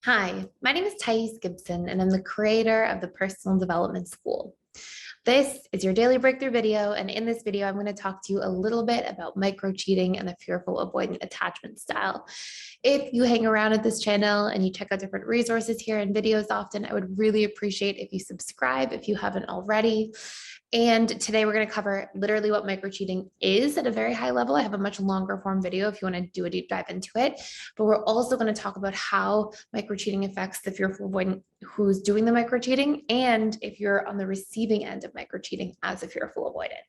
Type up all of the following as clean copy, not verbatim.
Hi, my name is Gibson, and I'm the creator of the Personal Development School. This is your daily breakthrough video, and in this video, I'm going to talk to you a little bit about microcheating and the fearful avoidant attachment style. If you hang around at this channel and you check out different resources here and videos often, I would really appreciate if you subscribe if you haven't already. And today we're going to cover literally what microcheating is at a very high level. I have a much longer form video if you want to do a deep dive into it. But we're also going to talk about how microcheating affects the fearful avoidant who's doing the microcheating, and if you're on the receiving end of microcheating as a fearful avoidant.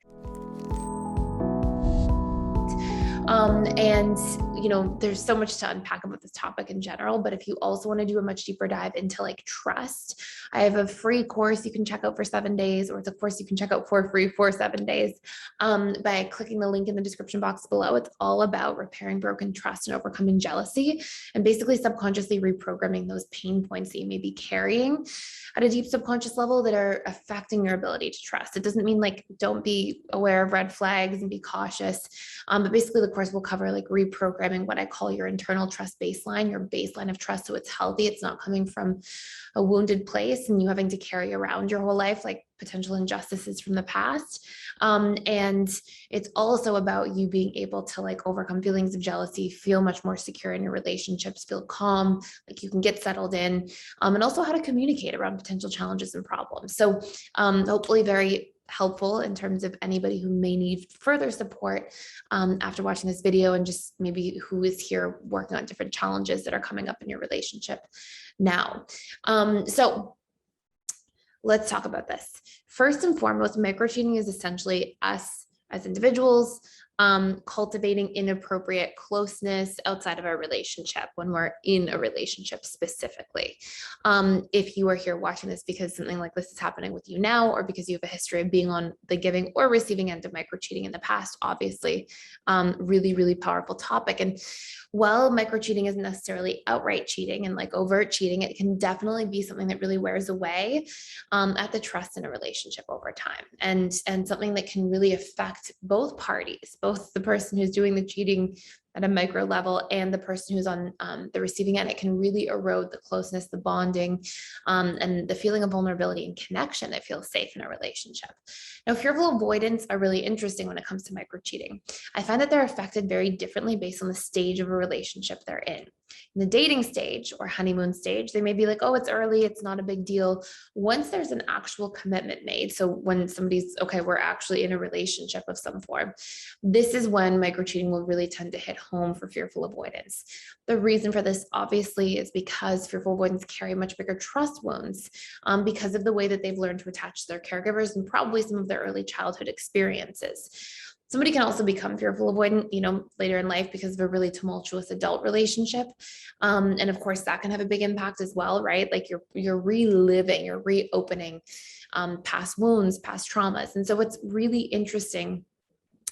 There's so much to unpack about this topic in general, but if you also want to do a much deeper dive into like trust, I have a free course you can check out for 7 days, or it's a course you can check out for free for 7 days by clicking the link in the description box below. It's all about repairing broken trust and overcoming jealousy, and basically subconsciously reprogramming those pain points that you may be carrying at a deep subconscious level that are affecting your ability to trust. It doesn't mean like don't be aware of red flags and be cautious, but basically the course will cover like reprogramming what I call your internal trust baseline, your baseline of trust, so it's healthy. It's not coming from a wounded place and you having to carry around your whole life like potential injustices from the past. And it's also about you being able to like overcome feelings of jealousy, feel much more secure in your relationships, feel calm, like you can get settled in, and also how to communicate around potential challenges and problems. So hopefully very helpful in terms of anybody who may need further support after watching this video, and just maybe who is here working on different challenges that are coming up in your relationship now. So let's talk about this. First and foremost, microcheating is essentially us as individuals cultivating inappropriate closeness outside of our relationship when we're in a relationship specifically. If you are here watching this because something like this is happening with you now, or because you have a history of being on the giving or receiving end of microcheating in the past, obviously, really, really powerful topic. And while microcheating isn't necessarily outright cheating and like overt cheating, it can definitely be something that really wears away at the trust in a relationship over time, and something that can really affect both parties, both the person who's doing the cheating at a micro level and the person who's on the receiving end. It can really erode the closeness, the bonding, and the feeling of vulnerability and connection that feels safe in a relationship. Now, fearful avoidants are really interesting when it comes to microcheating. I find that they're affected very differently based on the stage of a relationship they're in. In the dating stage or honeymoon stage, they may be like, oh, it's early, it's not a big deal. Once there's an actual commitment made, so when somebody's, okay, we're actually in a relationship of some form, this is when microcheating will really tend to hit home for fearful avoidance. The reason for this, obviously, is because fearful avoidants carry much bigger trust wounds because of the way that they've learned to attach to their caregivers and probably some of their early childhood experiences. Somebody can also become fearful avoidant, later in life because of a really tumultuous adult relationship. And of course, that can have a big impact as well, right? Like you're reliving, you're reopening past wounds, past traumas. And so what's really interesting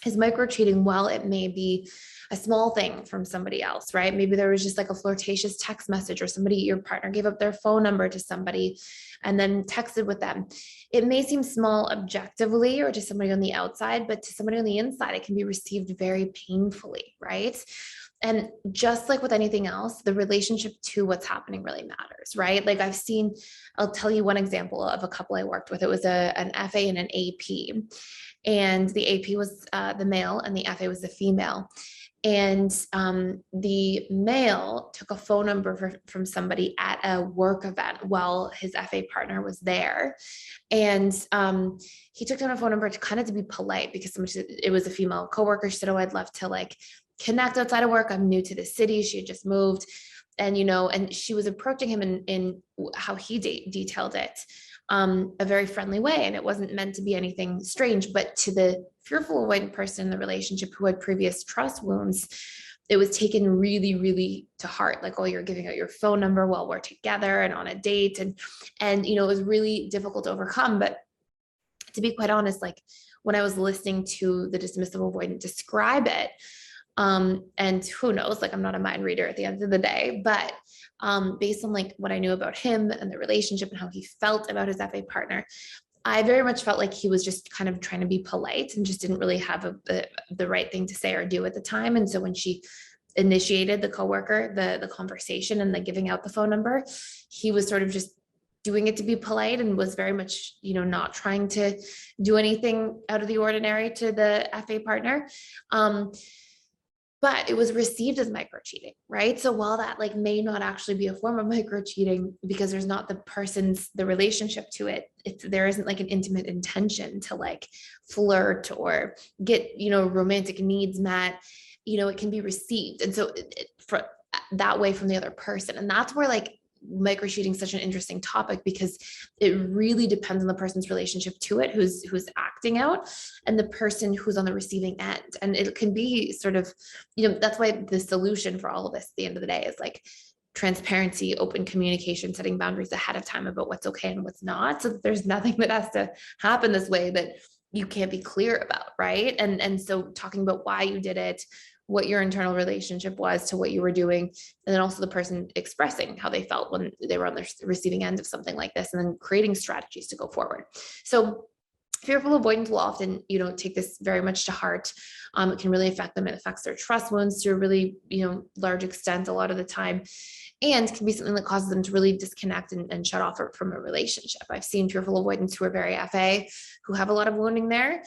is microcheating, while it may be a small thing from somebody else, right? Maybe there was just like a flirtatious text message, or your partner gave up their phone number to somebody and then texted with them. It may seem small objectively or to somebody on the outside, but to somebody on the inside, it can be received very painfully, right? And just like with anything else, the relationship to what's happening really matters, right? Like I'll tell you one example of a couple I worked with. It was an FA and an AP. And the AP was the male and the FA was the female. And the male took a phone number from somebody at a work event while his FA partner was there. And he took down a phone number to be polite, because it was a female coworker. She said, oh, I'd love to like connect outside of work. I'm new to the city. She had just moved. And, and she was approaching him in how he detailed it, a very friendly way. And it wasn't meant to be anything strange, but to the fearful avoidant person in the relationship who had previous trust wounds, it was taken really, really to heart. Like, oh, you're giving out your phone number while we're together and on a date. And it was really difficult to overcome. But to be quite honest, like when I was listening to the dismissive avoidant describe it, and who knows, like I'm not a mind reader at the end of the day, but based on like what I knew about him and the relationship and how he felt about his FA partner, I very much felt like he was just kind of trying to be polite and just didn't really have the right thing to say or do at the time. And so when she initiated, the coworker, the conversation and the giving out the phone number, he was sort of just doing it to be polite and was very much, not trying to do anything out of the ordinary to the FA partner. But it was received as microcheating, right? So while that like may not actually be a form of microcheating because there's not the relationship to it, there isn't like an intimate intention to like flirt or get, romantic needs met, it can be received. And so for that way from the other person. And that's where like microcheating is such an interesting topic because it really depends on the person's relationship to it, who's acting out, and the person who's on the receiving end. And it can be sort of, that's why the solution for all of this at the end of the day is like transparency, open communication, setting boundaries ahead of time about what's okay and what's not. So there's nothing that has to happen this way that you can't be clear about, right? And so talking about why you did it, what your internal relationship was to what you were doing, and then also the person expressing how they felt when they were on the receiving end of something like this, and then creating strategies to go forward. So fearful avoidance will often, take this very much to heart. It can really affect them. It affects their trust wounds to a really, large extent a lot of the time, and can be something that causes them to really disconnect and shut off from a relationship. I've seen fearful avoidants who are very FA, who have a lot of wounding there,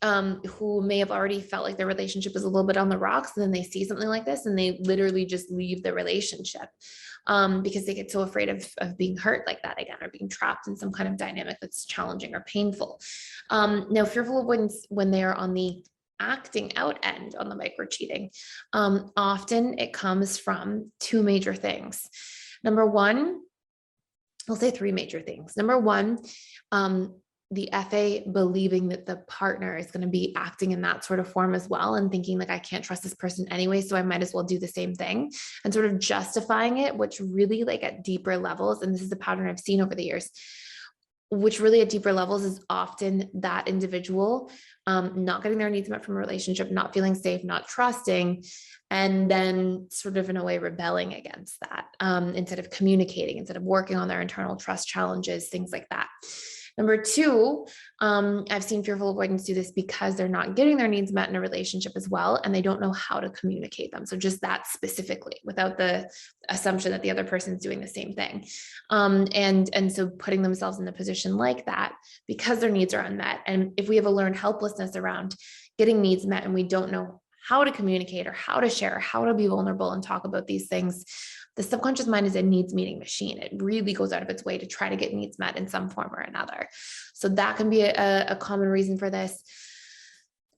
who may have already felt like their relationship is a little bit on the rocks, and then they see something like this and they literally just leave the relationship because they get so afraid of being hurt like that again, or being trapped in some kind of dynamic that's challenging or painful. Now, fearful avoidance, when they are on the acting out end on the microcheating, often it comes from two major things. Number one, I'll say three major things. Number one, the FA believing that the partner is going to be acting in that sort of form as well, and thinking like, I can't trust this person anyway, so I might as well do the same thing, and sort of justifying it, which really like at deeper levels, and this is a pattern I've seen over the years, which really at deeper levels is often that individual not getting their needs met from a relationship, not feeling safe, not trusting, and then sort of in a way rebelling against that instead of communicating, instead of working on their internal trust challenges, things like that. Number two, I've seen fearful avoidants do this because they're not getting their needs met in a relationship as well, and they don't know how to communicate them. So just that specifically, without the assumption that the other person's doing the same thing. And so putting themselves in a position like that because their needs are unmet. And if we have a learned helplessness around getting needs met and we don't know how to communicate or how to share, or how to be vulnerable and talk about these things, the subconscious mind is a needs meeting machine. It really goes out of its way to try to get needs met in some form or another. So that can be a common reason for this.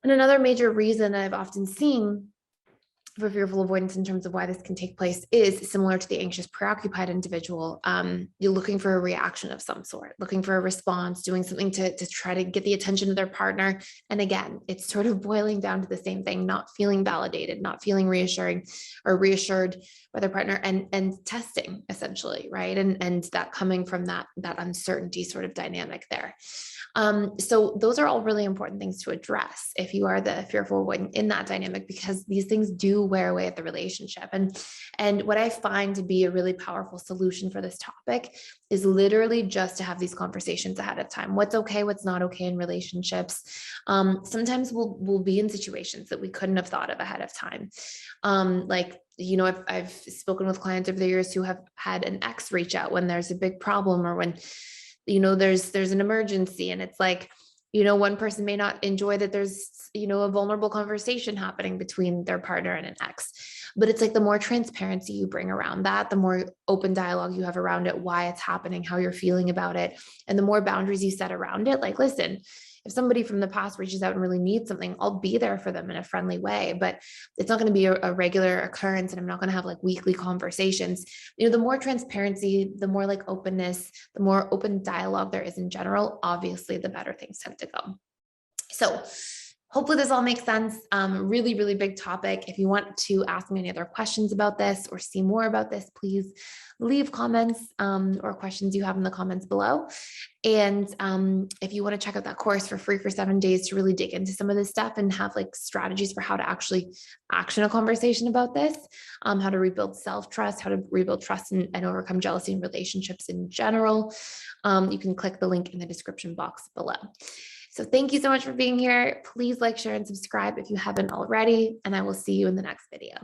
And another major reason that I've often seen for fearful avoidance in terms of why this can take place is similar to the anxious, preoccupied individual. You're looking for a reaction of some sort, looking for a response, doing something to try to get the attention of their partner. And again, it's sort of boiling down to the same thing, not feeling validated, not feeling reassuring or reassured by their partner, and testing essentially, right? And that coming from that uncertainty sort of dynamic there. So those are all really important things to address if you are the fearful avoidant in that dynamic, because these things do wear away at the relationship. And what I find to be a really powerful solution for this topic is literally just to have these conversations ahead of time. What's okay, what's not okay in relationships. Sometimes we'll be in situations that we couldn't have thought of ahead of time. I've spoken with clients over the years who have had an ex reach out when there's a big problem, or when there's an emergency, and it's like, one person may not enjoy that there's, a vulnerable conversation happening between their partner and an ex, but it's like the more transparency you bring around that, the more open dialogue you have around it, why it's happening, how you're feeling about it, and the more boundaries you set around it. Like, listen, if somebody from the past reaches out and really needs something, I'll be there for them in a friendly way, but it's not going to be a regular occurrence. And I'm not going to have like weekly conversations. The more transparency, the more like openness, the more open dialogue there is in general, obviously the better things tend to go. So hopefully this all makes sense. Really, really big topic. If you want to ask me any other questions about this or see more about this, please leave comments or questions you have in the comments below. And if you want to check out that course for free for 7 days to really dig into some of this stuff and have like strategies for how to actually action a conversation about this, how to rebuild self-trust, how to rebuild trust and overcome jealousy in relationships in general, you can click the link in the description box below. So thank you so much for being here. Please like, share, and subscribe if you haven't already, and I will see you in the next video.